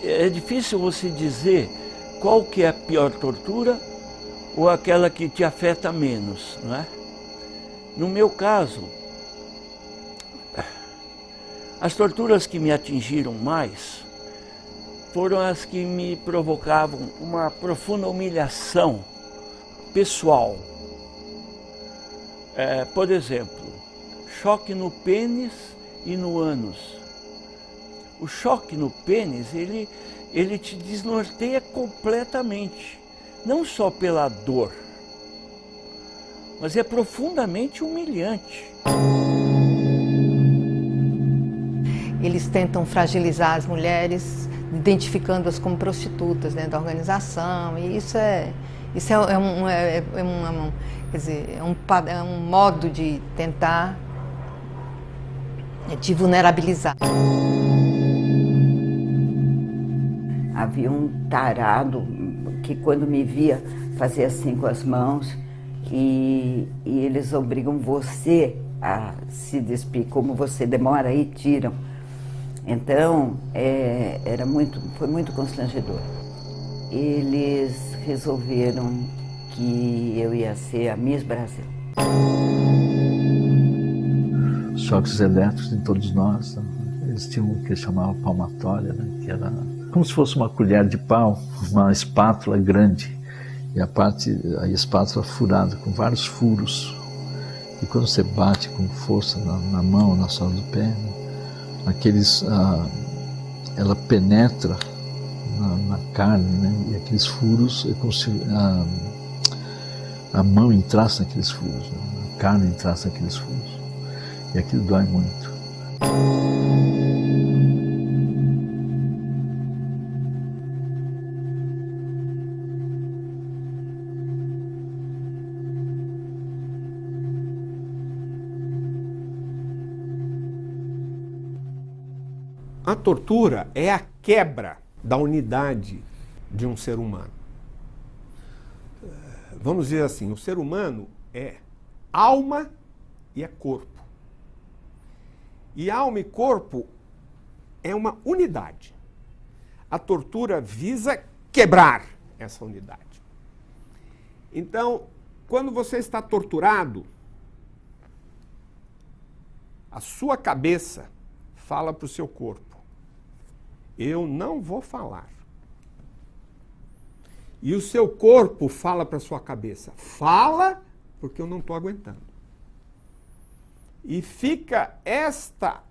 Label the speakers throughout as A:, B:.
A: é difícil você dizer qual que é a pior tortura ou aquela que te afeta menos, não é? No meu caso, as torturas que me atingiram mais foram as que me provocavam uma profunda humilhação pessoal. Por exemplo, choque no pênis e no ânus. O choque no pênis, ele te desnorteia completamente, não só pela dor, mas é profundamente humilhante.
B: Eles tentam fragilizar as mulheres, identificando-as como prostitutas dentro da organização, e é um modo de tentar te vulnerabilizar.
C: Havia um tarado que quando me via fazia assim com as mãos e eles obrigam você a se despir, como você demora e tiram. Então, foi muito constrangedor. Eles resolveram que eu ia ser a Miss Brasil.
D: Choques elétricos em todos nós, né? Eles tinham o que chamavam palmatória, né? Que era como se fosse uma colher de pau, uma espátula grande, e a espátula furada com vários furos. E quando você bate com força na mão, na sola do pé, ela penetra na carne, né? E aqueles furos é como se a mão entrasse naqueles furos, né? A carne entrasse naqueles furos. E aquilo dói muito.
E: A tortura é a quebra da unidade de um ser humano. Vamos dizer assim, o ser humano é alma e é corpo. E alma e corpo é uma unidade. A tortura visa quebrar essa unidade. Então, quando você está torturado, a sua cabeça fala para o seu corpo: eu não vou falar. E o seu corpo fala para a sua cabeça: fala, porque eu não estou aguentando. E fica esta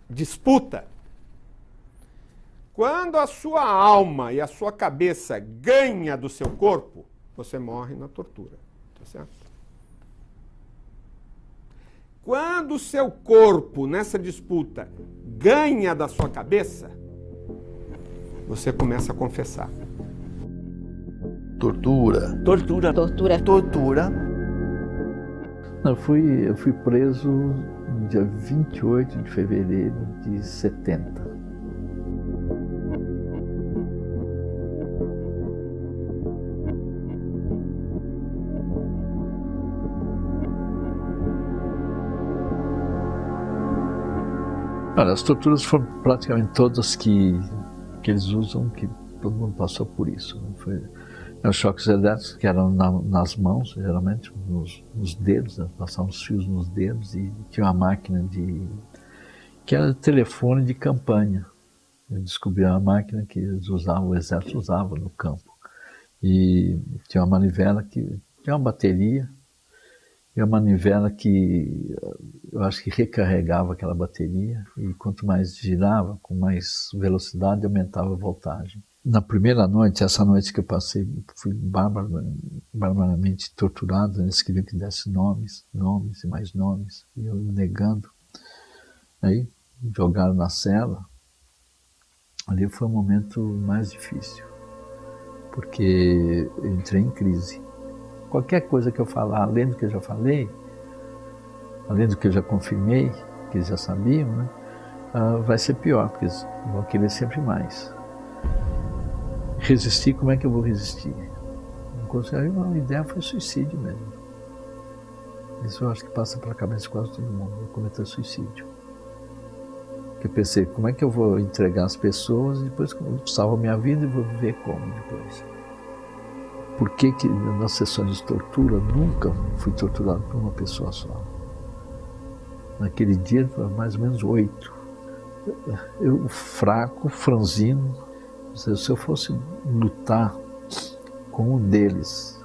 E: disputa. Quando a sua alma e a sua cabeça ganha do seu corpo, você morre na tortura. Tá certo? Quando o seu corpo, nessa disputa, ganha da sua cabeça, você começa a confessar.
D: Tortura.
A: Tortura.
B: Tortura.
F: Tortura.
D: Eu fui preso no dia 28 de fevereiro de 70. Olha, as torturas foram praticamente todas que eles usam, que todo mundo passou por isso. Os choques elétricos, que eram nas mãos, geralmente, nos dedos, né? Passavam os fios nos dedos, e tinha uma máquina que era telefone de campanha. Eu descobri uma máquina que eles usavam, o exército usava no campo. E tinha uma manivela que tinha uma bateria, e uma manivela que eu acho que recarregava aquela bateria, e quanto mais girava, com mais velocidade, aumentava a voltagem. Na primeira noite, essa noite que eu passei, fui barbaramente torturado. Eles queriam que desse nomes e mais nomes, e eu negando. Aí jogaram na cela. Ali foi o momento mais difícil, porque eu entrei em crise. Qualquer coisa que eu falar, além do que eu já falei, além do que eu já confirmei, que eles já sabiam, né, vai ser pior, porque eles vão querer sempre mais. Resistir, como é que eu vou resistir? A ideia foi suicídio mesmo. Isso eu acho que passa pela cabeça de quase todo mundo, cometer suicídio. Que eu pensei, como é que eu vou entregar as pessoas e depois eu salvo a minha vida e vou viver como depois? Por que nas sessões de tortura nunca fui torturado por uma pessoa só? Naquele dia, mais ou menos 8. Eu fraco, franzino, se eu fosse lutar com um deles,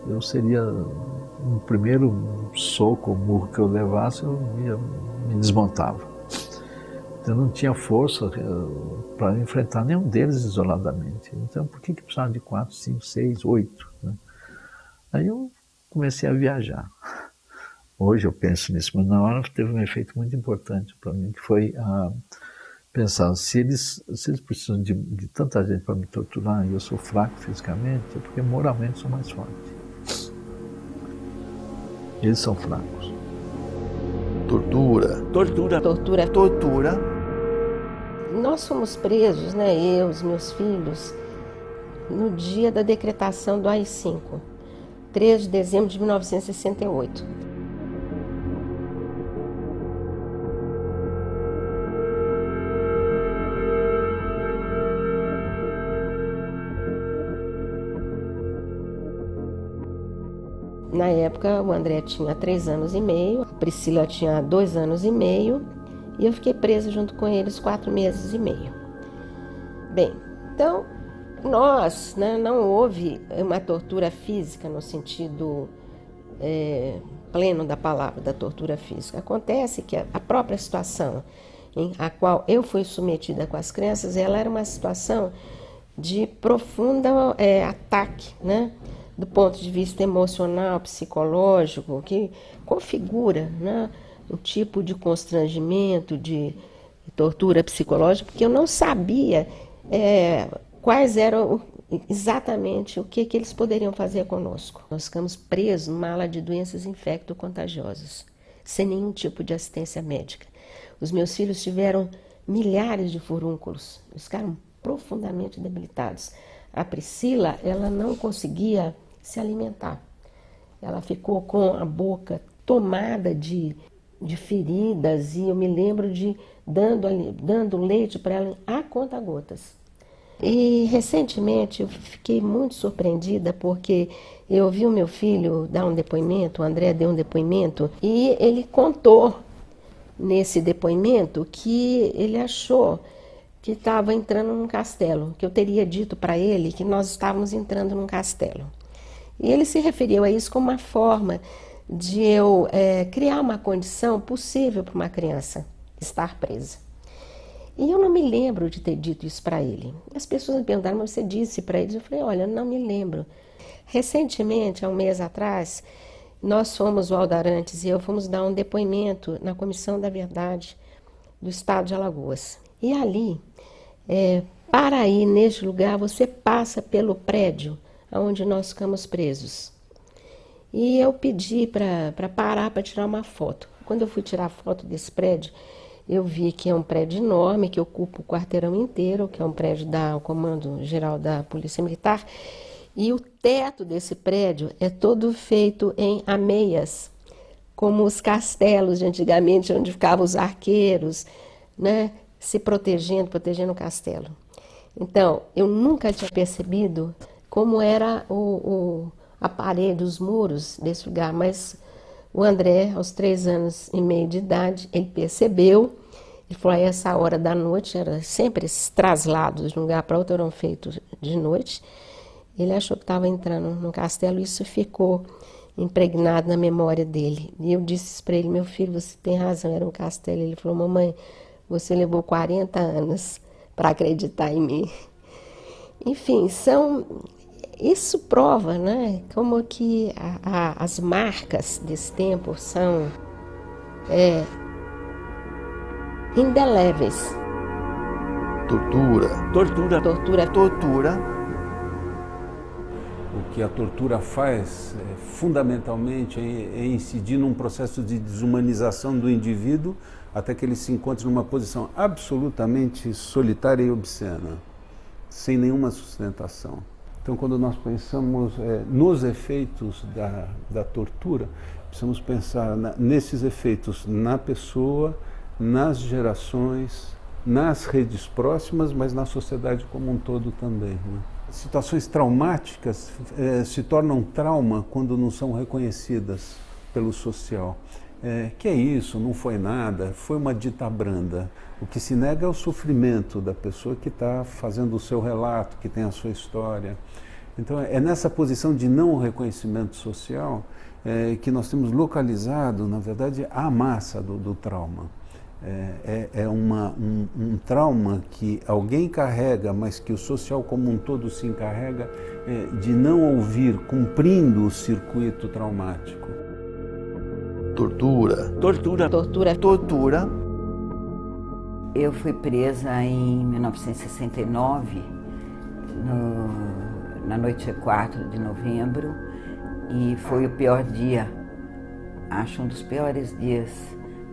D: eu seria, no primeiro soco ou murro que eu levasse, me desmontava. Eu não tinha força para enfrentar nenhum deles isoladamente. Então, por que precisava de 4, 5, 6, 8? Né? Aí eu comecei a viajar. Hoje eu penso nisso, mas na hora teve um efeito muito importante para mim, que foi pensar, se eles precisam de tanta gente para me torturar e eu sou fraco fisicamente, é porque moralmente sou mais forte. Eles são fracos.
F: Tortura.
A: Tortura.
G: Tortura.
F: Tortura.
G: Nós fomos presos, né, eu, os meus filhos, no dia da decretação do AI-5, 3 de dezembro de 1968. Na época, o André tinha 3 anos e meio, a Priscila tinha 2 anos e meio, e eu fiquei presa junto com eles 4 meses e meio. Bem, então, nós, né, não houve uma tortura física no sentido pleno da palavra, da tortura física. Acontece que a própria situação a qual eu fui submetida com as crianças, ela era uma situação de profundo ataque, né? Do ponto de vista emocional, psicológico, que configura, né, um tipo de constrangimento, de tortura psicológica, porque eu não sabia quais eram exatamente o que eles poderiam fazer conosco. Nós ficamos presos numa ala de doenças infecto-contagiosas, sem nenhum tipo de assistência médica. Os meus filhos tiveram milhares de furúnculos, eles ficaram profundamente debilitados. A Priscila, ela não conseguia se alimentar. Ela ficou com a boca tomada de feridas e eu me lembro de dando leite para ela a conta-gotas. E recentemente eu fiquei muito surpreendida porque eu ouvi o meu filho dar um depoimento, o André deu um depoimento, e ele contou nesse depoimento que ele achou que estava entrando num castelo, que eu teria dito para ele que nós estávamos entrando num castelo. E ele se referiu a isso como uma forma de eu criar uma condição possível para uma criança estar presa. E eu não me lembro de ter dito isso para ele. As pessoas me perguntaram, mas você disse para eles? Eu falei, olha, não me lembro. Recentemente, há um mês atrás, nós fomos, o Aldo Arantes e eu, fomos dar um depoimento na Comissão da Verdade do Estado de Alagoas. E ali, para ir neste lugar, você passa pelo prédio onde nós ficamos presos. E eu pedi para parar para tirar uma foto. Quando eu fui tirar a foto desse prédio, eu vi que é um prédio enorme, que ocupa o quarteirão inteiro, que é um prédio do Comando Geral da Polícia Militar, e o teto desse prédio é todo feito em ameias, como os castelos de antigamente, onde ficavam os arqueiros, né, se protegendo o castelo. Então, eu nunca tinha percebido como era a parede, os muros desse lugar, mas o André, aos 3 anos e meio de idade, ele percebeu, ele falou, a essa hora da noite, era sempre esses traslados de um lugar para outro, eram feitos de noite, ele achou que estava entrando no castelo e isso ficou impregnado na memória dele. E eu disse para ele, meu filho, você tem razão, era um castelo. Ele falou, mamãe, você levou 40 anos para acreditar em mim. Enfim, isso prova, né, como que as marcas desse tempo são indeléveis.
F: Tortura.
A: Tortura.
G: Tortura.
F: Tortura.
H: O que a tortura faz, fundamentalmente, é incidir num processo de desumanização do indivíduo até que ele se encontre numa posição absolutamente solitária e obscena, sem nenhuma sustentação. Então, quando nós pensamos nos efeitos da tortura, precisamos pensar nesses efeitos na pessoa, nas gerações, nas redes próximas, mas na sociedade como um todo também, né? Situações traumáticas se tornam trauma quando não são reconhecidas pelo social. Que é isso, não foi nada, foi uma dita branda. O que se nega é o sofrimento da pessoa que está fazendo o seu relato, que tem a sua história. Então é nessa posição de não reconhecimento social que nós temos localizado, na verdade, a massa do trauma. Um trauma que alguém carrega, mas que o social como um todo se encarrega de não ouvir, cumprindo o circuito traumático.
F: Tortura.
A: Tortura.
G: Tortura.
F: Tortura.
C: Eu fui presa em 1969, na noite de 4 de novembro, e foi o pior dia, acho um dos piores dias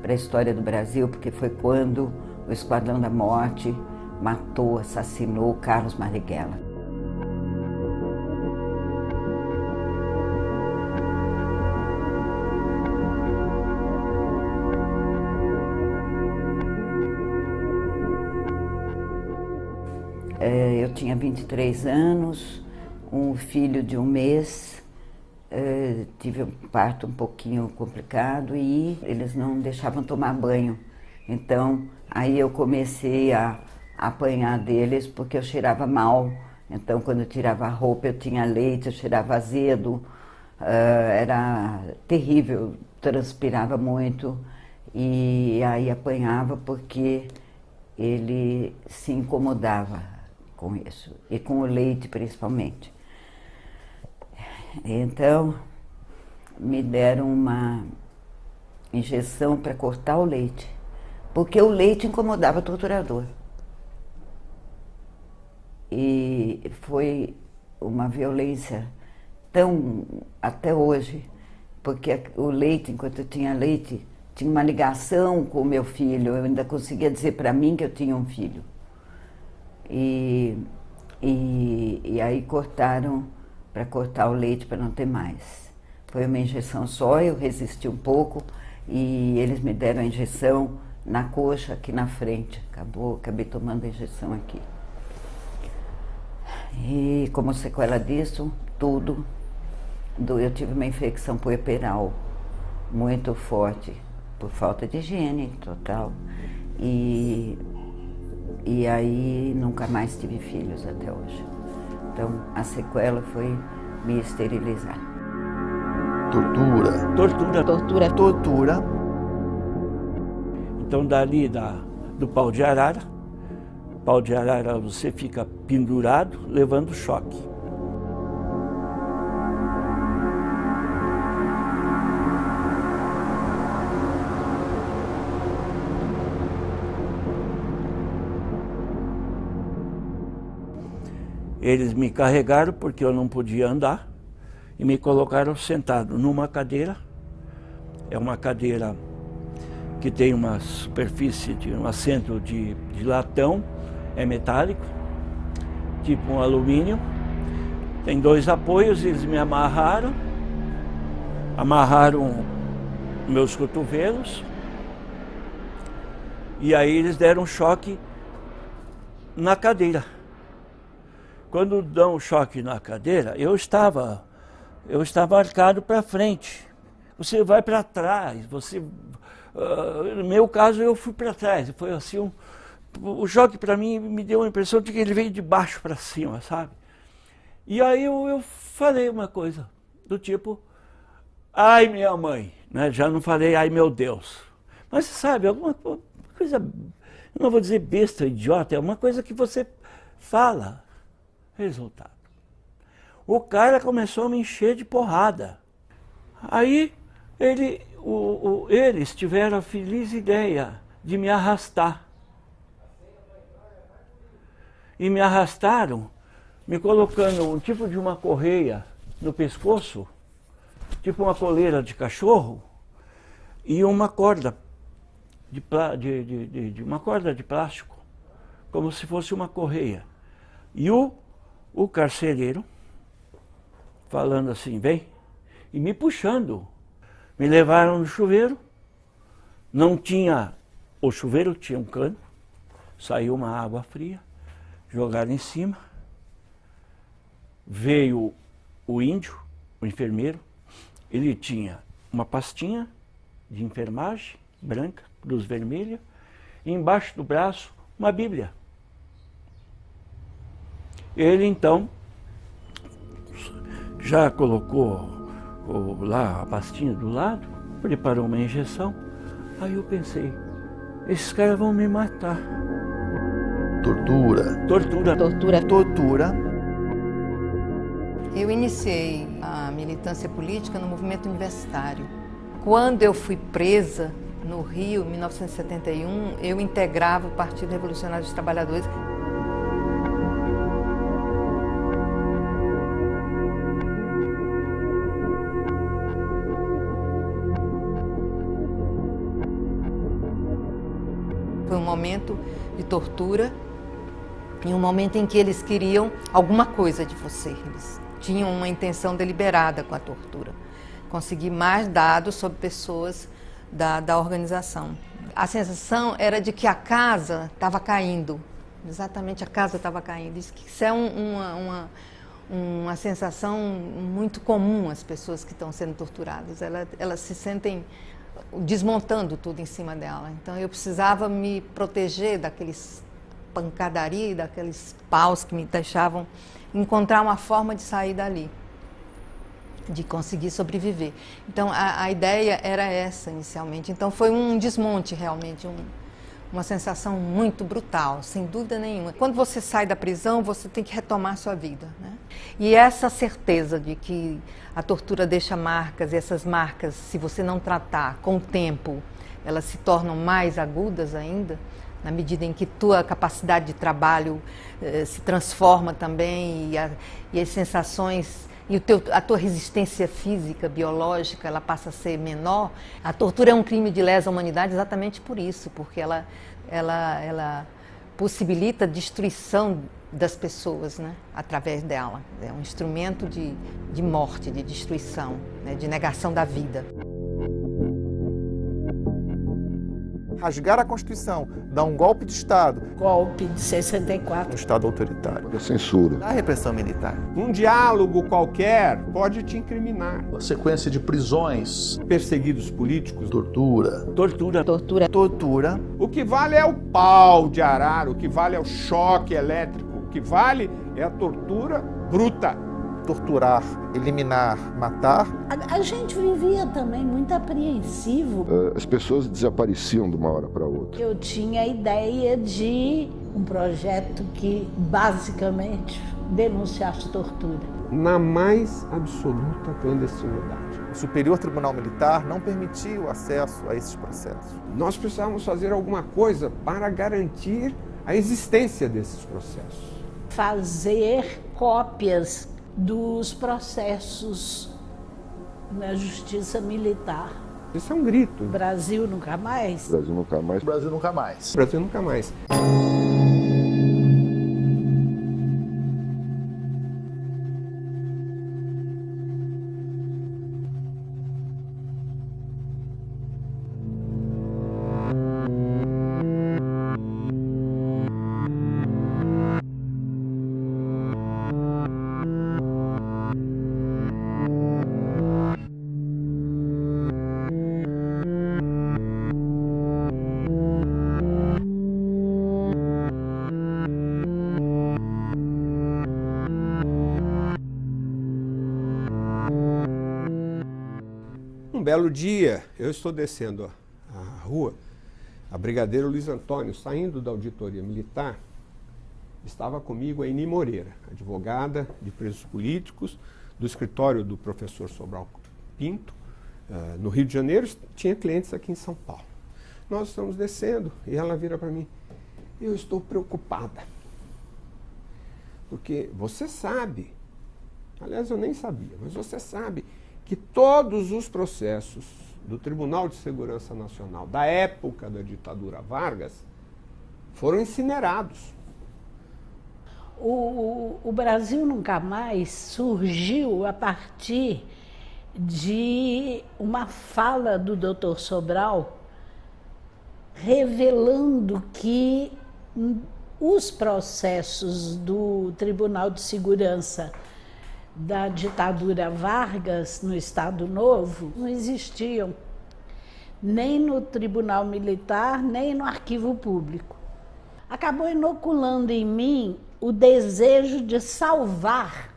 C: para a história do Brasil, porque foi quando o Esquadrão da Morte matou, assassinou Carlos Marighella. Eu tinha 23 anos, um filho de 1 mês, tive um parto um pouquinho complicado e eles não deixavam tomar banho. Então, aí eu comecei a apanhar deles porque eu cheirava mal. Então, quando eu tirava a roupa, eu tinha leite, eu cheirava azedo. Era terrível, transpirava muito e aí apanhava porque ele se incomodava com isso, e com o leite principalmente. Então, me deram uma injeção para cortar o leite, porque o leite incomodava o torturador. E foi uma violência tão, até hoje, porque o leite, enquanto eu tinha leite, tinha uma ligação com o meu filho, eu ainda conseguia dizer para mim que eu tinha um filho. E aí cortaram, para cortar o leite para não ter mais. Foi uma injeção só, eu resisti um pouco e eles me deram a injeção na coxa, aqui na frente. Acabei tomando a injeção aqui. E como sequela disso, eu tive uma infecção puerperal muito forte, por falta de higiene total. E aí nunca mais tive filhos até hoje. Então a sequela foi me esterilizar.
F: Tortura.
A: Tortura.
G: Tortura.
F: Tortura.
A: Então dali do pau de arara você fica pendurado, levando choque. Eles me carregaram porque eu não podia andar e me colocaram sentado numa cadeira. É uma cadeira que tem uma superfície de um assento de latão, é metálico, tipo um alumínio. Tem 2 apoios, eles me amarraram meus cotovelos e aí eles deram um choque na cadeira. Quando dão um choque na cadeira, eu estava arcado para frente. Você vai para trás, no meu caso eu fui para trás. Foi assim, o choque para mim me deu a impressão de que ele veio de baixo para cima, sabe? E aí eu falei uma coisa do tipo, ai minha mãe, né? Já não falei ai meu Deus. Mas sabe, alguma coisa, eu não vou dizer besta, idiota, é uma coisa que você fala. Resultado. O cara começou a me encher de porrada. Aí eles tiveram a feliz ideia de me arrastar. E me arrastaram, me colocando um tipo de uma correia no pescoço, tipo uma coleira de cachorro, e uma corda uma corda de plástico, como se fosse uma correia. E o carcereiro falando assim, vem, e me puxando. Me levaram no chuveiro, não tinha O chuveiro tinha um cano, saiu uma água fria, jogaram em cima, veio o índio, o enfermeiro, ele tinha uma pastinha de enfermagem, branca, cruz vermelha, e embaixo do braço uma Bíblia. Ele então já colocou lá a pastinha do lado, preparou uma injeção, aí eu pensei, esses caras vão me matar.
F: Tortura.
A: Tortura.
G: Tortura.
F: Tortura.
B: Eu iniciei a militância política no movimento universitário. Quando eu fui presa no Rio, em 1971, eu integrava o Partido Revolucionário dos Trabalhadores. Foi um momento de tortura e um momento em que eles queriam alguma coisa de você. Eles tinham uma intenção deliberada com a tortura. Conseguir mais dados sobre pessoas da organização. A sensação era de que a casa estava caindo. Exatamente, a casa estava caindo. Isso é uma sensação muito comum às pessoas que estão sendo torturadas. Elas se sentem desmontando tudo em cima dela. Então eu precisava me proteger daqueles pancadaria, daqueles paus que me deixavam encontrar uma forma de sair dali, de conseguir sobreviver. Então a ideia era essa inicialmente. Então foi um desmonte realmente, uma sensação muito brutal, sem dúvida nenhuma. Quando você sai da prisão, você tem que retomar a sua vida, né? E essa certeza de que a tortura deixa marcas, e essas marcas, se você não tratar com o tempo, elas se tornam mais agudas ainda, na medida em que tua capacidade de trabalho se transforma também, e as sensações e a tua resistência física, biológica, ela passa a ser menor. A tortura é um crime de lesa humanidade exatamente por isso, porque ela possibilita a destruição das pessoas, né, através dela. É um instrumento de morte, de destruição, né, de negação da vida.
F: Rasgar a Constituição, dar um golpe de Estado.
I: Golpe de 64.
F: Um Estado autoritário.
J: A censura.
F: A repressão militar.
E: Um diálogo qualquer pode te incriminar.
K: A sequência de prisões.
E: Perseguidos políticos.
F: Tortura.
A: Tortura.
G: Tortura.
F: Tortura.
E: O que vale é o pau de arara, o que vale é o choque elétrico, o que vale é a tortura bruta.
F: Torturar, eliminar, matar.
I: A gente vivia também muito apreensivo.
J: As pessoas desapareciam de uma hora para outra.
I: Eu tinha a ideia de um projeto que basicamente denunciasse tortura.
E: Na mais absoluta clandestinidade.
F: O Superior Tribunal Militar não permitia o acesso a esses processos.
E: Nós precisávamos fazer alguma coisa para garantir a existência desses processos.
I: Fazer cópias dos processos na justiça militar.
E: Isso é um grito.
I: Brasil nunca mais.
J: Brasil nunca mais.
K: Brasil nunca mais.
E: Brasil nunca mais. Um belo dia, eu estou descendo a rua, a Brigadeiro Luiz Antônio, saindo da auditoria militar, estava comigo a Eni Moreira, advogada de presos políticos, do escritório do professor Sobral Pinto, no Rio de Janeiro, tinha clientes aqui em São Paulo. Nós estamos descendo e ela vira para mim, eu estou preocupada, porque você sabe, aliás eu nem sabia, mas você sabe que todos os processos do Tribunal de Segurança Nacional da época da ditadura Vargas foram incinerados.
I: O Brasil nunca mais surgiu a partir de uma fala do Dr. Sobral revelando que os processos do Tribunal de Segurança da ditadura Vargas, no Estado Novo, não existiam, nem no Tribunal Militar, nem no Arquivo Público. Acabou inoculando em mim o desejo de salvar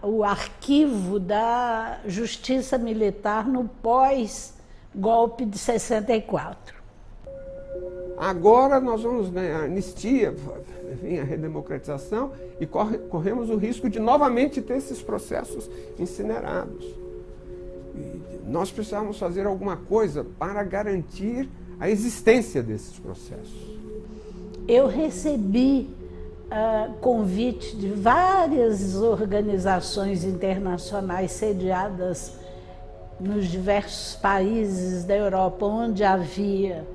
I: o arquivo da Justiça Militar no pós-golpe de 64.
E: Agora nós vamos, né, a anistia, vem a redemocratização e corremos o risco de novamente ter esses processos incinerados. E nós precisamos fazer alguma coisa para garantir a existência desses processos.
I: Eu recebi convite de várias organizações internacionais sediadas nos diversos países da Europa, onde havia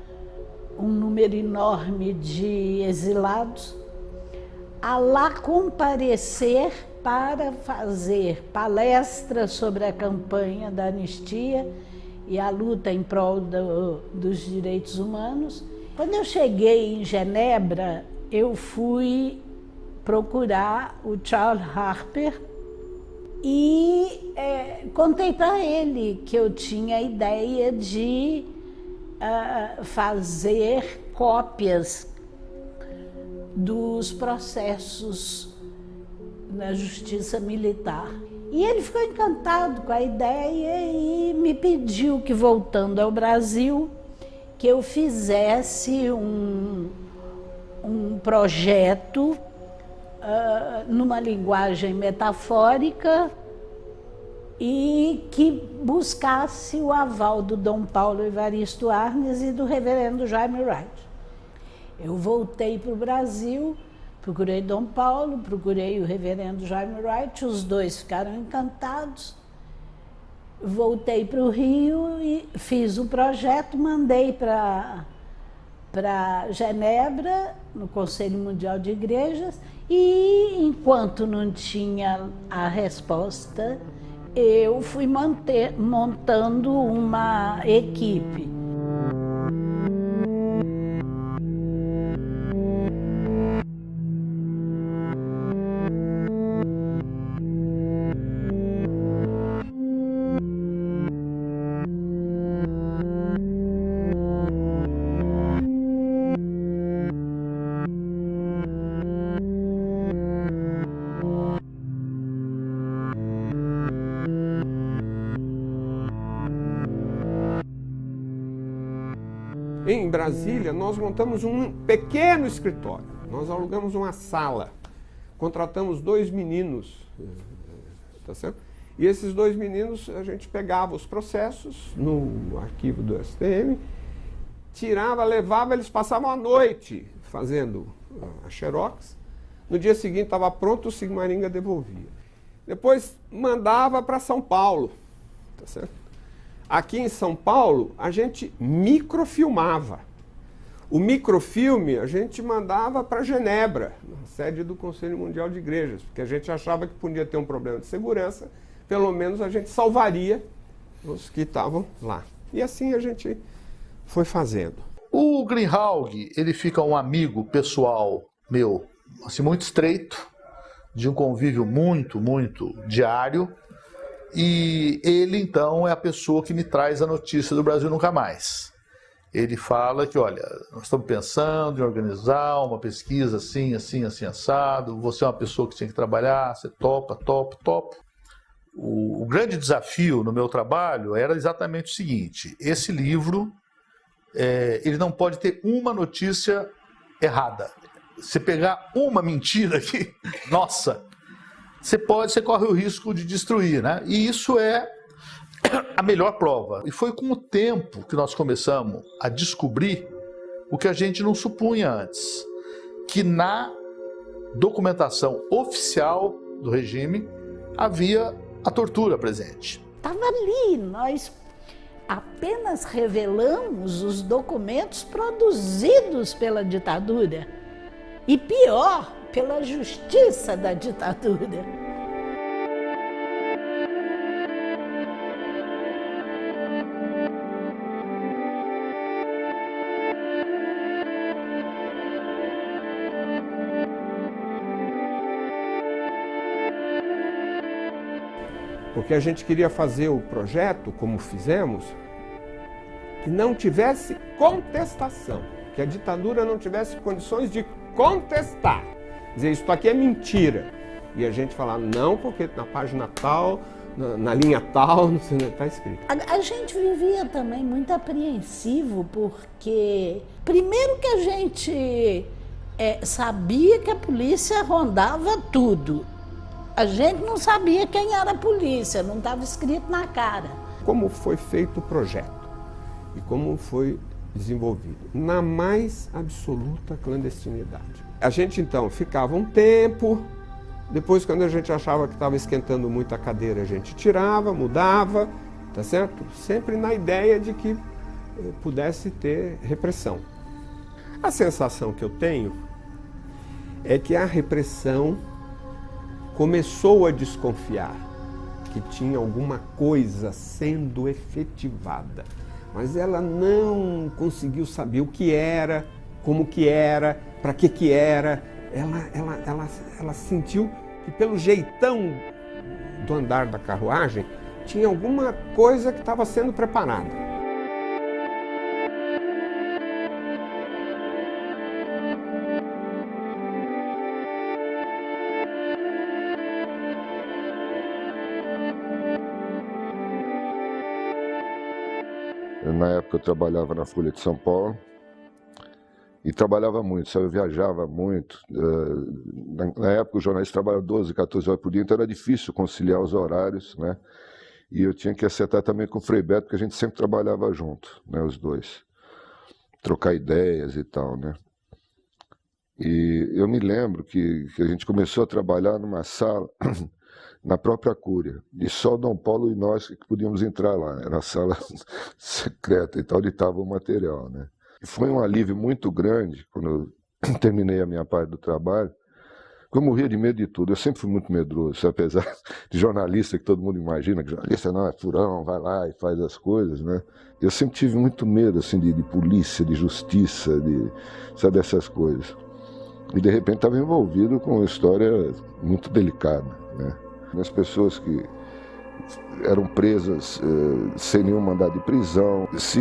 I: um número enorme de exilados, a lá comparecer para fazer palestras sobre a campanha da anistia e a luta em prol dos direitos humanos. Quando eu cheguei em Genebra, eu fui procurar o Charles Harper e contei para ele que eu tinha a ideia de fazer cópias dos processos na Justiça Militar. E ele ficou encantado com a ideia e me pediu que, voltando ao Brasil, que eu fizesse um projeto numa linguagem metafórica e que buscasse o aval do Dom Paulo Evaristo Arnes e do reverendo Jaime Wright. Eu voltei para o Brasil, procurei Dom Paulo, procurei o reverendo Jaime Wright, os dois ficaram encantados. Voltei para o Rio e fiz o projeto, mandei para Genebra, no Conselho Mundial de Igrejas, e enquanto não tinha a resposta, eu fui montando uma equipe.
E: Em Brasília, nós montamos um pequeno escritório. Nós alugamos uma sala, contratamos 2 meninos, tá certo? E esses 2 meninos, a gente pegava os processos no arquivo do STM, tirava, levava, eles passavam a noite fazendo a xerox. No dia seguinte estava pronto, o Sigmaringa devolvia. Depois mandava para São Paulo, tá certo? Aqui em São Paulo, a gente microfilmava. O microfilme a gente mandava para Genebra, na sede do Conselho Mundial de Igrejas, porque a gente achava que podia ter um problema de segurança, pelo menos a gente salvaria os que estavam lá. E assim a gente foi fazendo.
K: O Greenhalgh, ele fica um amigo pessoal meu, assim, muito estreito, de um convívio muito, muito diário. E ele, então, é a pessoa que me traz a notícia do Brasil Nunca Mais. Ele fala que, olha, nós estamos pensando em organizar uma pesquisa assim, assim, assim, assado. Você é uma pessoa que tem que trabalhar, você topa. O grande desafio no meu trabalho era exatamente o seguinte: esse livro, ele não pode ter uma notícia errada. Se pegar uma mentira aqui, nossa, você corre o risco de destruir, né? E isso é a melhor prova. E foi com o tempo que nós começamos a descobrir o que a gente não supunha antes, que na documentação oficial do regime havia a tortura presente.
I: Estava ali, nós apenas revelamos os documentos produzidos pela ditadura. E pior, pela justiça da ditadura.
E: Porque a gente queria fazer o projeto, como fizemos, que não tivesse contestação, que a ditadura não tivesse condições de contestar. Dizer, isso aqui é mentira. E a gente falar, não, porque na página tal, na linha tal, não sei, está escrito.
I: A gente vivia também muito apreensivo, porque primeiro que a gente sabia que a polícia rondava tudo. A gente não sabia quem era a polícia, não estava escrito na cara.
E: Como foi feito o projeto e como foi desenvolvido? Na mais absoluta clandestinidade. A gente então ficava um tempo, depois quando a gente achava que estava esquentando muito a cadeira, a gente tirava, mudava, tá certo? Sempre na ideia de que pudesse ter repressão. A sensação que eu tenho é que a repressão começou a desconfiar que tinha alguma coisa sendo efetivada, mas ela não conseguiu saber o que era, como que era, para que era. Ela sentiu que pelo jeitão do andar da carruagem tinha alguma coisa que estava sendo preparada.
J: Na época eu trabalhava na Folha de São Paulo e trabalhava muito, sabe? Eu viajava muito. Na época o jornalista trabalhava 12, 14 horas por dia, então era difícil conciliar os horários, né? E eu tinha que acertar também com o Frei Beto, porque a gente sempre trabalhava junto, né? Os dois. Trocar ideias e tal, né? E eu me lembro que a gente começou a trabalhar numa sala na própria Cúria, e só o Dom Paulo e nós que podíamos entrar lá, era a sala secreta e tal, onde estava o material, né? E foi um alívio muito grande quando eu terminei a minha parte do trabalho, porque eu morria de medo de tudo, eu sempre fui muito medroso, apesar de jornalista que todo mundo imagina, que jornalista não, é furão, vai lá e faz as coisas, né? Eu sempre tive muito medo, assim, de polícia, de justiça, sabe, dessas coisas. E de repente estava envolvido com uma história muito delicada, né? As pessoas que eram presas sem nenhum mandado de prisão, se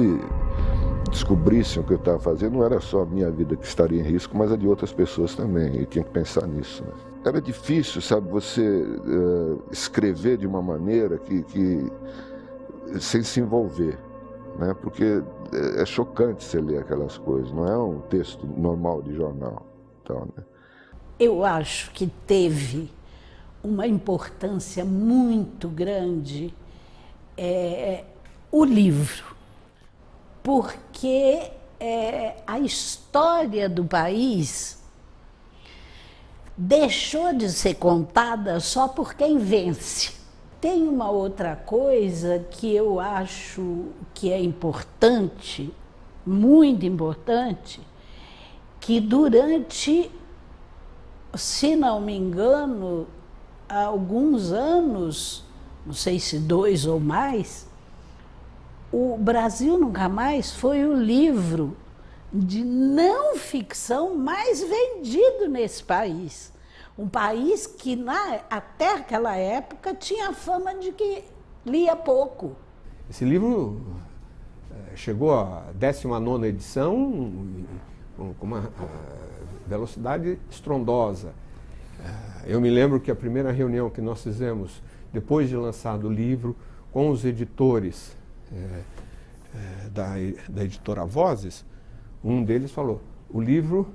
J: descobrissem o que eu estava fazendo, não era só a minha vida que estaria em risco, mas a de outras pessoas também, e tinha que pensar nisso, né? Era difícil, sabe, você escrever de uma maneira que sem se envolver, né? Porque é chocante você ler aquelas coisas, não é um texto normal de jornal, tal, né?
I: Eu acho que teve uma importância muito grande o livro, porque a história do país deixou de ser contada só por quem vence. Tem uma outra coisa que eu acho que é importante, muito importante, que durante, se não me engano, há alguns anos, não sei se 2 ou mais, o Brasil Nunca Mais foi o livro de não ficção mais vendido nesse país. Um país que até aquela época tinha fama de que lia pouco.
E: Esse livro chegou à 19ª edição com uma velocidade estrondosa. Eu me lembro que a primeira reunião que nós fizemos, depois de lançado o livro, com os editores da editora Vozes, um deles falou, o livro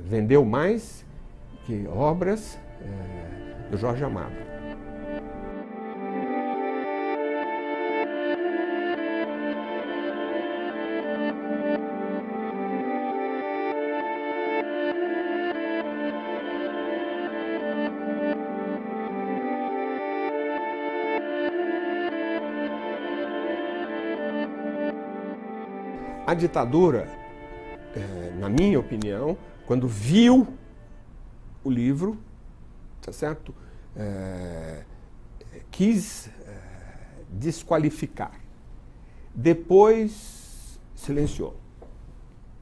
E: vendeu mais que obras do Jorge Amado. A ditadura, na minha opinião, quando viu o livro, tá certo? Quis desqualificar. Depois silenciou,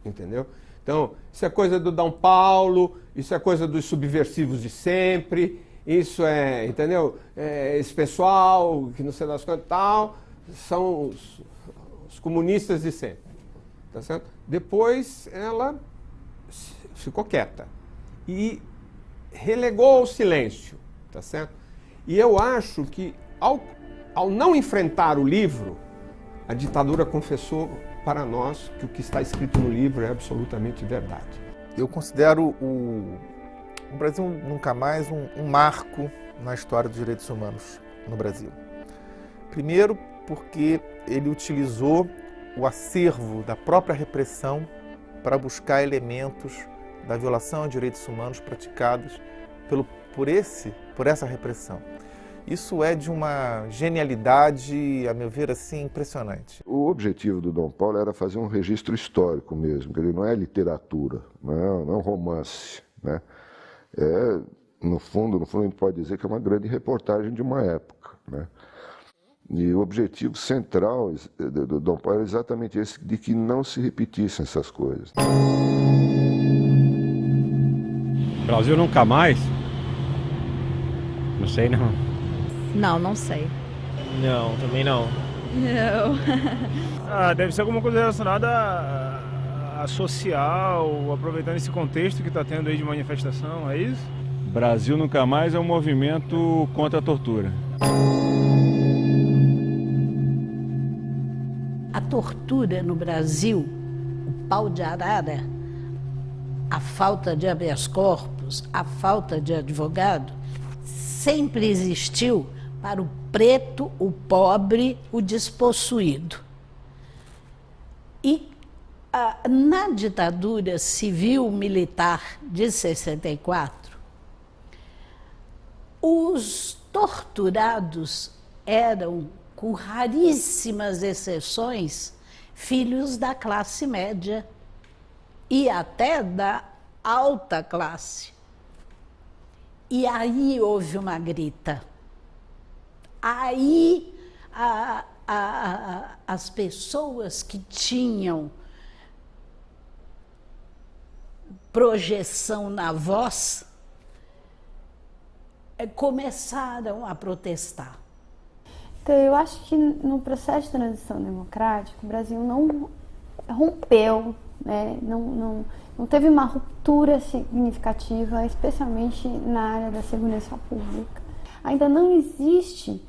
E: entendeu? Então, isso é coisa do Dom Paulo, isso é coisa dos subversivos de sempre, isso é, entendeu? Esse pessoal que não sei das quantas e tal, são os comunistas de sempre, tá certo? Depois ela ficou quieta e relegou ao silêncio, tá certo? E eu acho que ao não enfrentar o livro, a ditadura confessou para nós que o que está escrito no livro é absolutamente verdade.
F: Eu considero o Brasil Nunca Mais um marco na história dos direitos humanos no Brasil. Primeiro, porque ele utilizou o acervo da própria repressão para buscar elementos da violação de direitos humanos praticados por essa repressão. Isso é de uma genialidade, a meu ver, assim, impressionante.
J: O objetivo do Dom Paulo era fazer um registro histórico mesmo, que ele não é literatura, não é um romance, né? No fundo, a gente pode dizer que é uma grande reportagem de uma época, né? E o objetivo central do Dom Paulo é exatamente esse, de que não se repetissem essas coisas.
L: Brasil Nunca Mais? Não sei não.
M: Não sei.
N: Não, também não.
M: Não.
N: Deve ser alguma coisa relacionada a social, aproveitando esse contexto que está tendo aí de manifestação, é isso?
L: Brasil Nunca Mais é um movimento contra a tortura.
I: A tortura no Brasil, o pau de arara, a falta de habeas corpus, a falta de advogado, sempre existiu para o preto, o pobre, o despossuído. E na ditadura civil-militar de 64, os torturados eram, com raríssimas exceções, filhos da classe média e até da alta classe. E aí houve uma grita. Aí as pessoas que tinham projeção na voz começaram a protestar.
O: Então, eu acho que no processo de transição democrática, o Brasil não rompeu, né? Não teve uma ruptura significativa, especialmente na área da segurança pública. Ainda não existe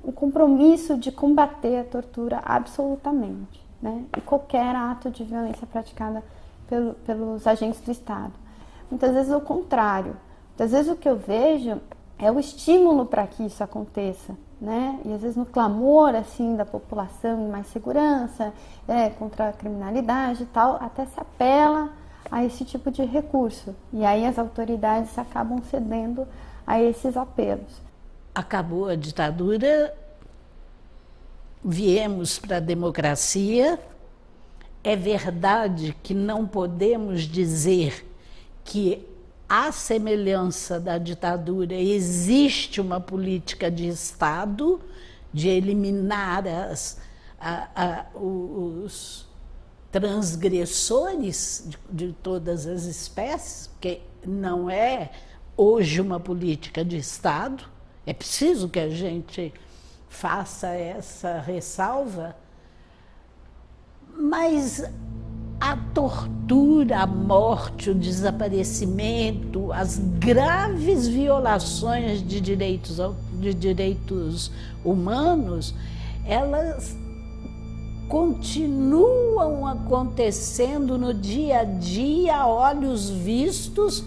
O: o compromisso de combater a tortura absolutamente, né? E qualquer ato de violência praticada pelos agentes do Estado. Muitas vezes o contrário. Muitas vezes o que eu vejo é o estímulo para que isso aconteça, né? E às vezes no clamor assim da população em mais segurança, contra a criminalidade e tal, até se apela a esse tipo de recurso. E aí as autoridades acabam cedendo a esses apelos.
I: Acabou a ditadura, viemos para a democracia. É verdade que não podemos dizer que, à semelhança da ditadura, existe uma política de Estado de eliminar os transgressores de todas as espécies, porque não é hoje uma política de Estado. É preciso que a gente faça essa ressalva, mas a tortura, a morte, o desaparecimento, as graves violações de direitos humanos, elas continuam acontecendo no dia a dia, a olhos vistos,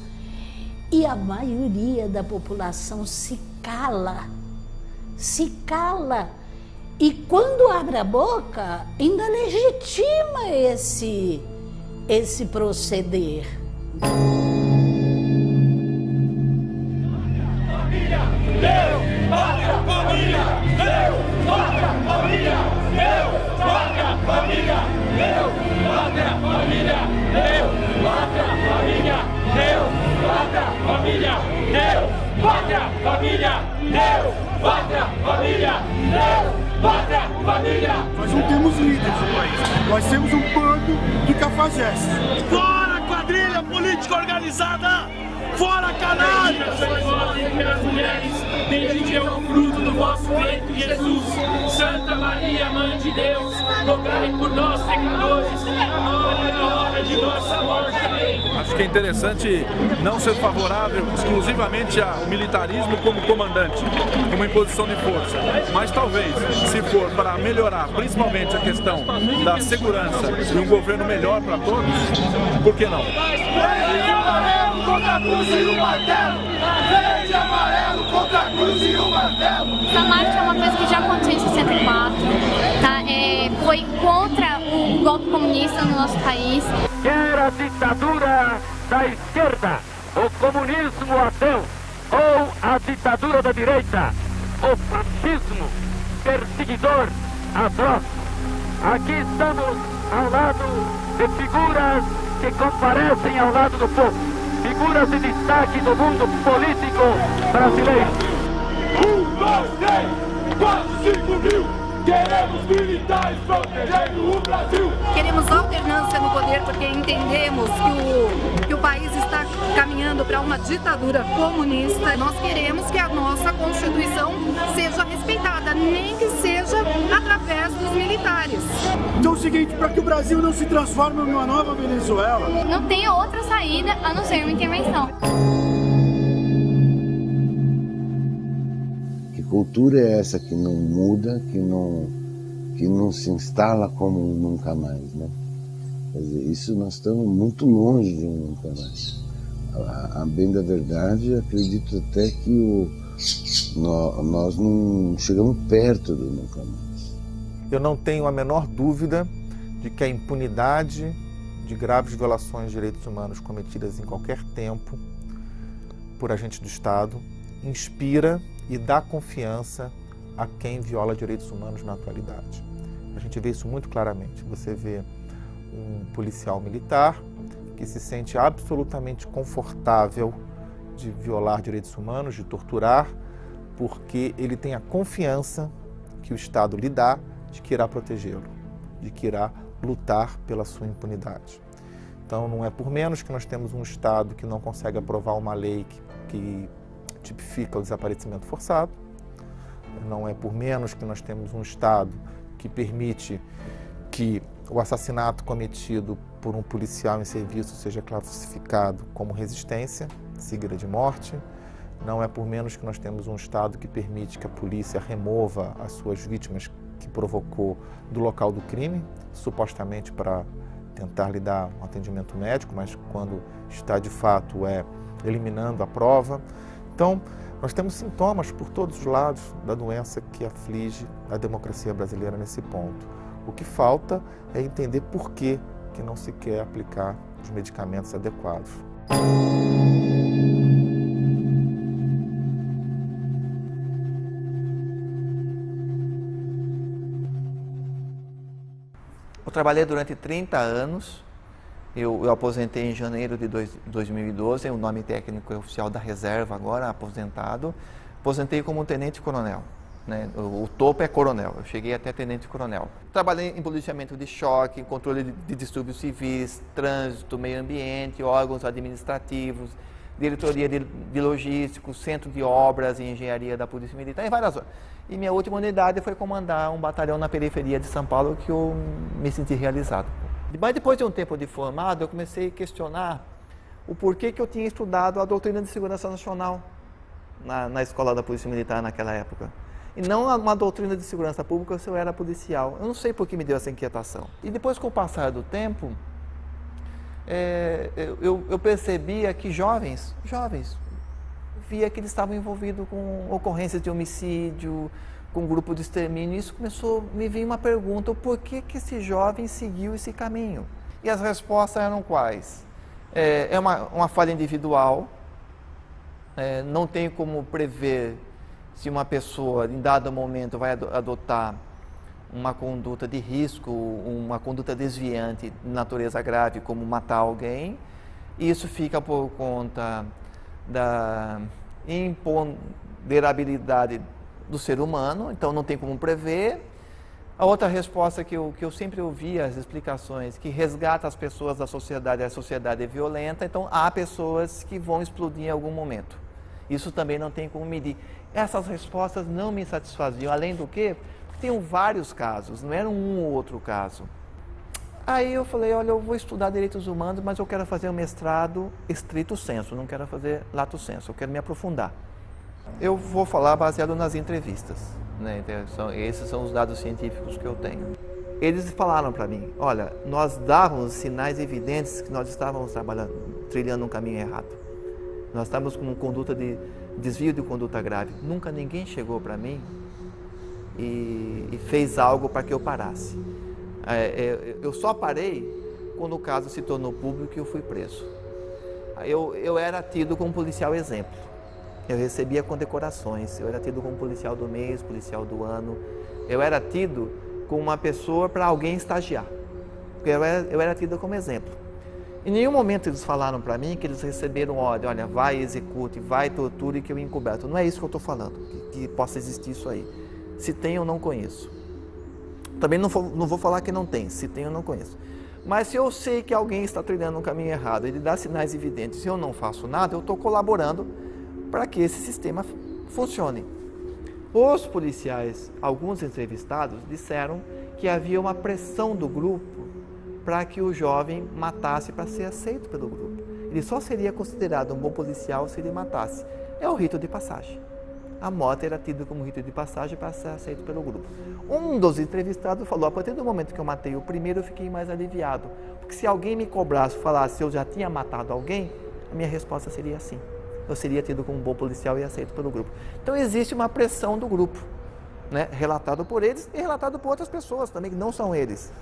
I: e a maioria da população se cala. E quando abre a boca, ainda legitima esse proceder.
P: Nós não temos líderes no país, nós temos um bando de cafajestes.
Q: Fora quadrilha política organizada!
P: Fora canalhas!
Q: As mulheres, bendito é o fruto do vosso ventre, Jesus. Santa Maria, Mãe de Deus, rogai por nós pecadores, agora e na hora de nossa morte. Amém.
R: Acho que é interessante não ser favorável exclusivamente ao militarismo como comandante, como imposição de força, mas talvez, se for para melhorar principalmente a questão da segurança e um governo melhor para todos, por que não?
P: Verde, amarelo contra a cruz e o martelo! Verde, amarelo contra a cruz e o martelo!
S: Essa marcha é uma coisa que já aconteceu em 64, tá? Foi contra o golpe comunista no nosso país.
Q: Quer a ditadura da esquerda, o comunismo ateu, ou a ditadura da direita, o fascismo perseguidor atroz. Aqui estamos ao lado de figuras que comparecem ao lado do povo, figuras de destaque do mundo político brasileiro.
P: 1, 2, 3, 4, 5 mil! Queremos militares protegendo o Brasil!
T: Queremos alternância no poder porque entendemos que o país está caminhando para uma ditadura comunista. Nós queremos que a nossa Constituição seja respeitada, nem que seja através dos militares.
P: Então é o seguinte, para que o Brasil não se transforme numa nova Venezuela...
S: Não tem outra saída a não ser uma intervenção.
U: Que cultura é essa que não muda, que não se instala como nunca mais, né? Quer dizer, isso nós estamos muito longe de um nunca mais. A bem da verdade, acredito até que nós não chegamos perto do nunca mais.
F: Eu não tenho a menor dúvida de que a impunidade de graves violações de direitos humanos cometidas em qualquer tempo por agentes do Estado inspira e dá confiança a quem viola direitos humanos na atualidade. A gente vê isso muito claramente. Você vê um policial militar que se sente absolutamente confortável de violar direitos humanos, de torturar, porque ele tem a confiança que o Estado lhe dá de que irá protegê-lo, de que irá lutar pela sua impunidade. Então não é por menos que nós temos um Estado que não consegue aprovar uma lei que tipifica o desaparecimento forçado, não é por menos que nós temos um Estado que permite que o assassinato cometido por um policial em serviço seja classificado como resistência, seguida de morte, não é por menos que nós temos um Estado que permite que a polícia remova as suas vítimas que provocou do local do crime, supostamente para tentar lhe dar um atendimento médico, mas quando está de fato eliminando a prova. Então, nós temos sintomas por todos os lados da doença que aflige a democracia brasileira nesse ponto. O que falta é entender por que não se quer aplicar os medicamentos adequados.
V: Eu trabalhei durante 30 anos. Eu aposentei em janeiro de 2012, o nome técnico é oficial da reserva agora, aposentado. Aposentei como tenente-coronel, né? O topo é coronel, eu cheguei até tenente-coronel. Trabalhei em policiamento de choque, controle de distúrbios civis, trânsito, meio ambiente, órgãos administrativos, diretoria de logística, centro de obras e engenharia da Polícia Militar, em várias horas. E minha última unidade foi comandar um batalhão na periferia de São Paulo que eu me senti realizado. Mas depois de um tempo de formado, eu comecei a questionar o porquê que eu tinha estudado a doutrina de segurança nacional na escola da Polícia Militar naquela época. E não uma doutrina de segurança pública se eu era policial. Eu não sei por que me deu essa inquietação. E depois, com o passar do tempo, eu percebia que jovens, via que eles estavam envolvidos com ocorrências de homicídio, com um grupo de extermínio, e isso começou a me vir uma pergunta, por que esse jovem seguiu esse caminho? E as respostas eram quais? É uma falha individual, não tem como prever se uma pessoa, em dado momento, vai adotar uma conduta de risco, uma conduta desviante de natureza grave, como matar alguém. Isso fica por conta da imponderabilidade do ser humano, então não tem como prever. A outra resposta que eu sempre ouvia, as explicações, que resgata as pessoas da sociedade, a sociedade é violenta, então há pessoas que vão explodir em algum momento. Isso também não tem como medir. Essas respostas não me satisfaziam, além do que, tinham vários casos, não era um ou outro caso. Aí eu falei, olha, eu vou estudar direitos humanos, mas eu quero fazer um mestrado estrito sensu, não quero fazer lato sensu, eu quero me aprofundar. Eu vou falar baseado nas entrevistas, né? Esses são os dados científicos que eu tenho. Eles falaram para mim, olha, nós dávamos sinais evidentes que nós estávamos trilhando um caminho errado. Nós estávamos com uma conduta de desvio de conduta grave. Nunca ninguém chegou para mim e fez algo para que eu parasse. Eu só parei quando o caso se tornou público e eu fui preso. Eu era tido como policial exemplo. Eu recebia condecorações, eu era tido como policial do mês, policial do ano. Eu era tido como uma pessoa para alguém estagiar. Eu era tido como exemplo. Em nenhum momento eles falaram para mim que eles receberam ordem, olha, vai, execute, vai, torture, que eu encoberto. Não é isso que eu estou falando, que possa existir isso aí. Se tem, eu não conheço. Também não vou falar que não tem, se tem, eu não conheço. Mas se eu sei que alguém está trilhando um caminho errado, ele dá sinais evidentes e eu não faço nada, eu estou colaborando para que esse sistema funcione. Os policiais, alguns entrevistados, disseram que havia uma pressão do grupo para que o jovem matasse para ser aceito pelo grupo. Ele só seria considerado um bom policial se ele matasse. É o rito de passagem. A morte era tida como rito de passagem para ser aceito pelo grupo. Um dos entrevistados falou, a partir do momento que eu matei o primeiro, eu fiquei mais aliviado. Porque se alguém me cobrasse, falasse se eu já tinha matado alguém, a minha resposta seria sim. Eu seria tido como um bom policial e aceito pelo grupo. Então existe uma pressão do grupo, né? Relatado por eles e relatado por outras pessoas também, que não são eles.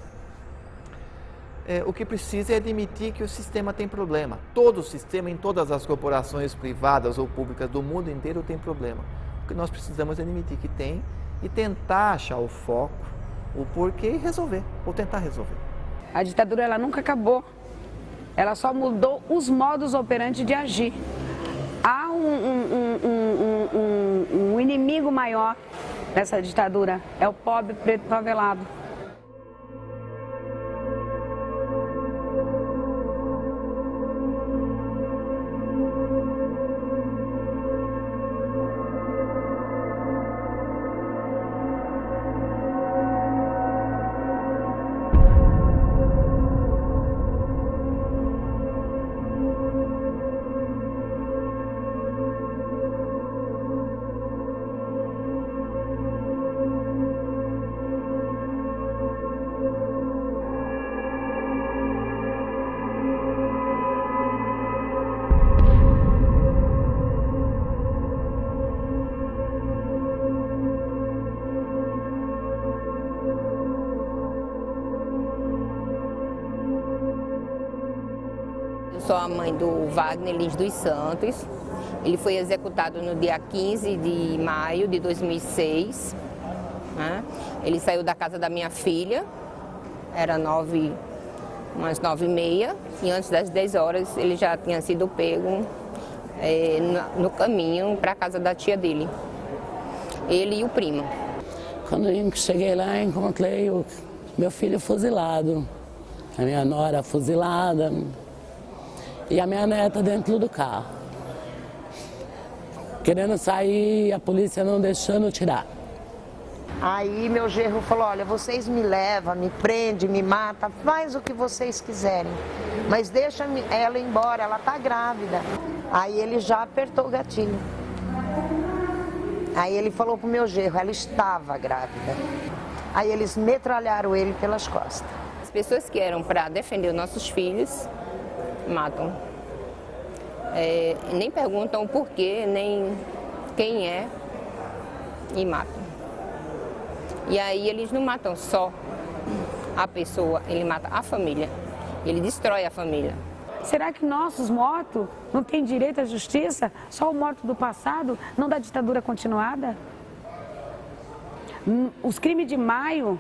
V: O que precisa é admitir que o sistema tem problema. Todo o sistema, em todas as corporações privadas ou públicas do mundo inteiro, tem problema. O que nós precisamos é admitir que tem e tentar achar o foco, o porquê e resolver, ou tentar resolver.
D: A ditadura ela nunca acabou. Ela só mudou os modos operantes de agir. Há um inimigo maior nessa ditadura, é o pobre preto favelado.
H: Sou a mãe do Wagner Lins dos Santos. Ele foi executado no dia 15 de maio de 2006. Né? Ele saiu da casa da minha filha, era umas 9h30, e antes das 10 horas ele já tinha sido pego no caminho para a casa da tia dele, ele e o primo.
W: Quando eu cheguei lá, encontrei o meu filho fuzilado, a minha nora fuzilada e a minha neta dentro do carro. Querendo sair, a polícia não deixando tirar.
X: Aí meu genro falou, olha, vocês me levam, me prendem, me matam, faz o que vocês quiserem, mas deixa ela embora, ela tá grávida. Aí ele já apertou o gatilho. Aí ele falou pro meu genro, ela estava grávida. Aí eles metralharam ele pelas costas.
H: As pessoas que eram para defender os nossos filhos, matam. Nem perguntam o porquê, nem quem é, e matam. E aí eles não matam só a pessoa, ele mata a família, ele destrói a família.
D: Será que nossos mortos não têm direito à justiça? Só o morto do passado, não da ditadura continuada? Os crimes de maio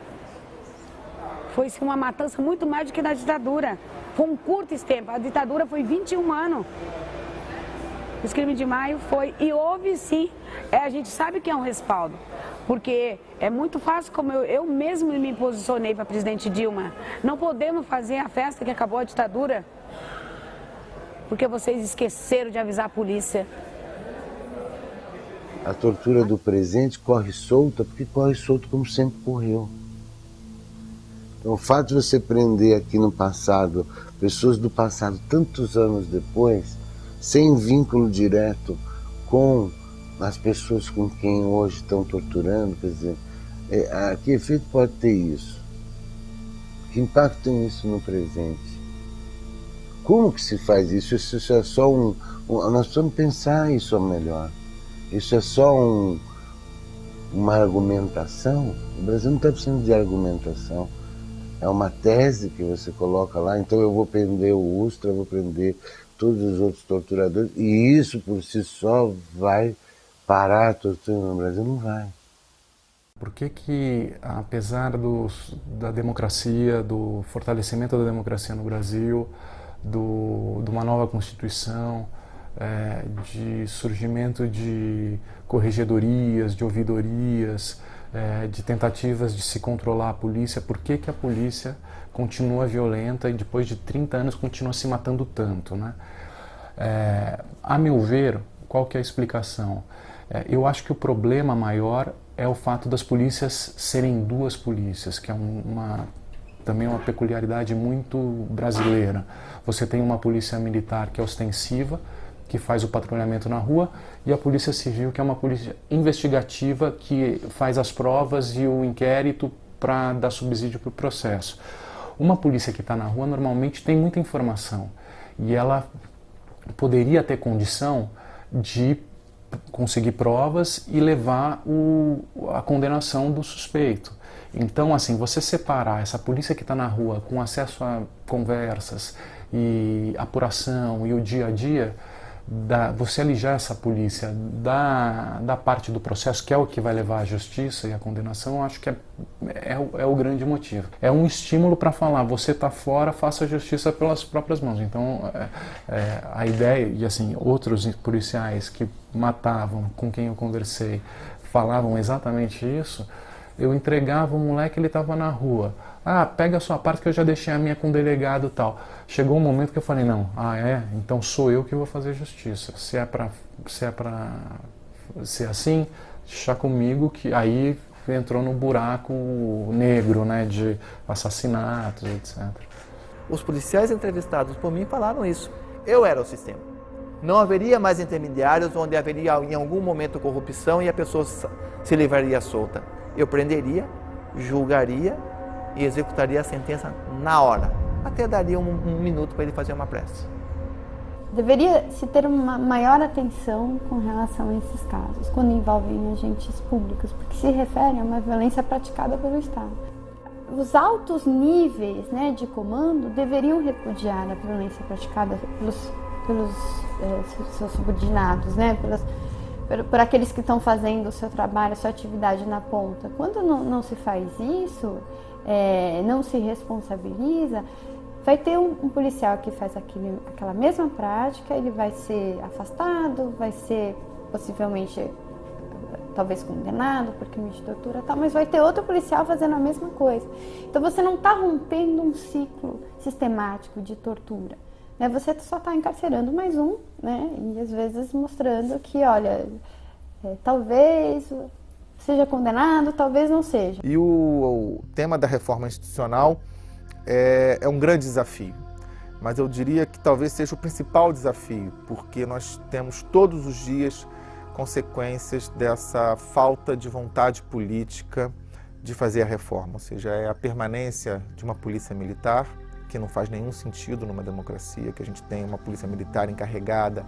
D: foi uma matança muito mais do que na ditadura. Foi um curto tempo, a ditadura foi 21 anos. Os crimes de maio foi, e houve sim, a gente sabe que é um respaldo. Porque é muito fácil, como eu mesmo me posicionei para a presidente Dilma. Não podemos fazer a festa que acabou a ditadura, porque vocês esqueceram de avisar a polícia.
U: A tortura do presente corre solta porque corre solto como sempre correu. Então, o fato de você prender aqui no passado, pessoas do passado, tantos anos depois, sem vínculo direto com as pessoas com quem hoje estão torturando, quer dizer, que efeito pode ter isso? Que impacto tem isso no presente? Como que se faz isso? Isso é só nós precisamos pensar isso melhor. Isso é só uma argumentação? O Brasil não está precisando de argumentação. É uma tese que você coloca lá, então eu vou prender o Ustra, eu vou prender todos os outros torturadores, e isso por si só vai parar a tortura no Brasil? Não vai.
A: Por que apesar da democracia, do fortalecimento da democracia no Brasil, de uma nova Constituição, de surgimento de corregedorias, de ouvidorias, de tentativas de se controlar a polícia, por que a polícia continua violenta e depois de 30 anos continua se matando tanto, né? A meu ver, qual que é a explicação? Eu acho que o problema maior é o fato das polícias serem duas polícias, que é também uma peculiaridade muito brasileira. Você tem uma polícia militar que é ostensiva, que faz o patrulhamento na rua, e a polícia civil, que é uma polícia investigativa, que faz as provas e o inquérito para dar subsídio para o processo. Uma polícia que está na rua normalmente tem muita informação, e ela poderia ter condição de conseguir provas e levar a condenação do suspeito. Então, assim, você separar essa polícia que está na rua com acesso a conversas e apuração e o dia a dia, você alijar essa polícia da parte do processo, que é o que vai levar à justiça e à condenação, eu acho que é o grande motivo. É um estímulo para falar, você está fora, faça a justiça pelas próprias mãos. Então, a ideia, e assim, outros policiais que matavam, com quem eu conversei, falavam exatamente isso. Eu entregava um moleque, ele estava na rua. Pega a sua parte que eu já deixei a minha com o delegado e tal. Chegou um momento que eu falei, não, então sou eu que vou fazer justiça. Se é para ser assim, deixa comigo, que aí entrou no buraco negro, né, de assassinatos, etc.
V: Os policiais entrevistados por mim falaram isso. Eu era o sistema. Não haveria mais intermediários onde haveria em algum momento corrupção e a pessoa se livraria solta. Eu prenderia, julgaria e executaria a sentença na hora. Até daria um minuto para ele fazer uma prece.
O: Deveria se ter uma maior atenção com relação a esses casos, quando envolvem agentes públicos, porque se refere a uma violência praticada pelo Estado. Os altos níveis, né, de comando deveriam repudiar a violência praticada pelos seus subordinados, né, por aqueles que estão fazendo o seu trabalho, a sua atividade na ponta. Quando não se faz isso, não se responsabiliza, vai ter um policial que faz aquela mesma prática, ele vai ser afastado, vai ser possivelmente, talvez condenado por crime de tortura, tal, mas vai ter outro policial fazendo a mesma coisa. Então você não está rompendo um ciclo sistemático de tortura. Né? Você só está encarcerando mais um, né? E às vezes mostrando que, olha, talvez seja condenado, talvez não seja.
F: E o tema da reforma institucional é um grande desafio, mas eu diria que talvez seja o principal desafio, porque nós temos todos os dias consequências dessa falta de vontade política de fazer a reforma, ou seja, é a permanência de uma polícia militar, que não faz nenhum sentido numa democracia, que a gente tem uma polícia militar encarregada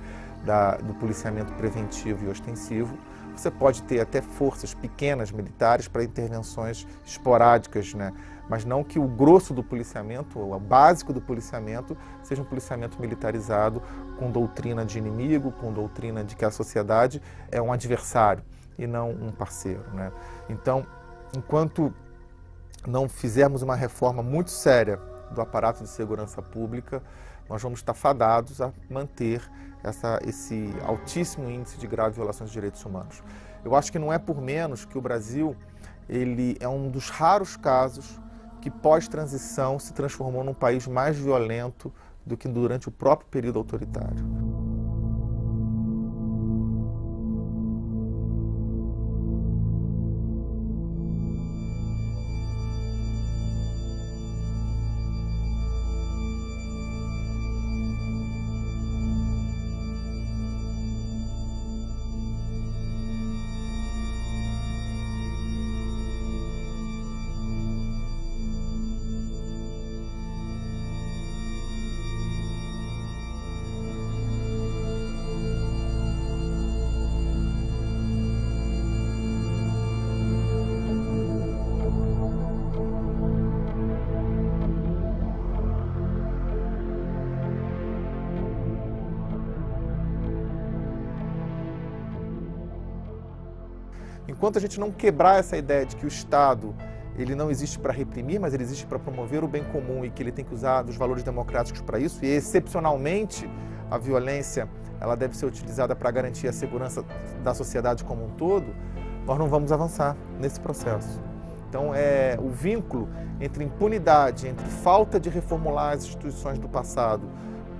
F: do policiamento preventivo e ostensivo. Você pode ter até forças pequenas militares para intervenções esporádicas, né? Mas não que o grosso do policiamento, ou o básico do policiamento, seja um policiamento militarizado com doutrina de inimigo, com doutrina de que a sociedade é um adversário e não um parceiro, né? Então, enquanto não fizermos uma reforma muito séria do aparato de segurança pública, nós vamos estar fadados a manter esse altíssimo índice de graves violações de direitos humanos. Eu acho que não é por menos que o Brasil ele é um dos raros casos que pós-transição se transformou num país mais violento do que durante o próprio período autoritário. Enquanto a gente não quebrar essa ideia de que o Estado ele não existe para reprimir, mas ele existe para promover o bem comum e que ele tem que usar dos valores democráticos para isso, e excepcionalmente a violência ela deve ser utilizada para garantir a segurança da sociedade como um todo, nós não vamos avançar nesse processo. Então, o vínculo entre impunidade, entre falta de reformular as instituições do passado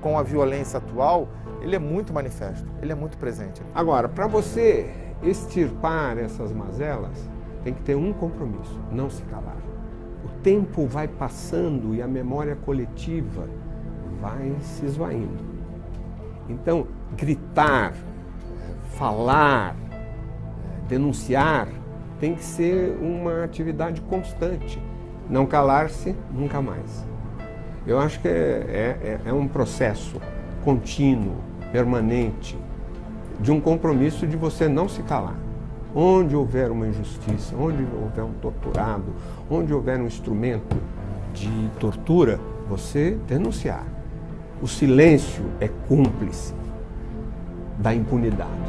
F: com a violência atual, ele é muito manifesto, ele é muito presente.
E: Agora, para você extirpar essas mazelas, tem que ter um compromisso, não se calar. O tempo vai passando e a memória coletiva vai se esvaindo. Então, gritar, falar, denunciar, tem que ser uma atividade constante. Não calar-se nunca mais. Eu acho que é um processo contínuo, permanente, de um compromisso de você não se calar. Onde houver uma injustiça, onde houver um torturado, onde houver um instrumento de tortura, você denunciar. O silêncio é cúmplice da impunidade.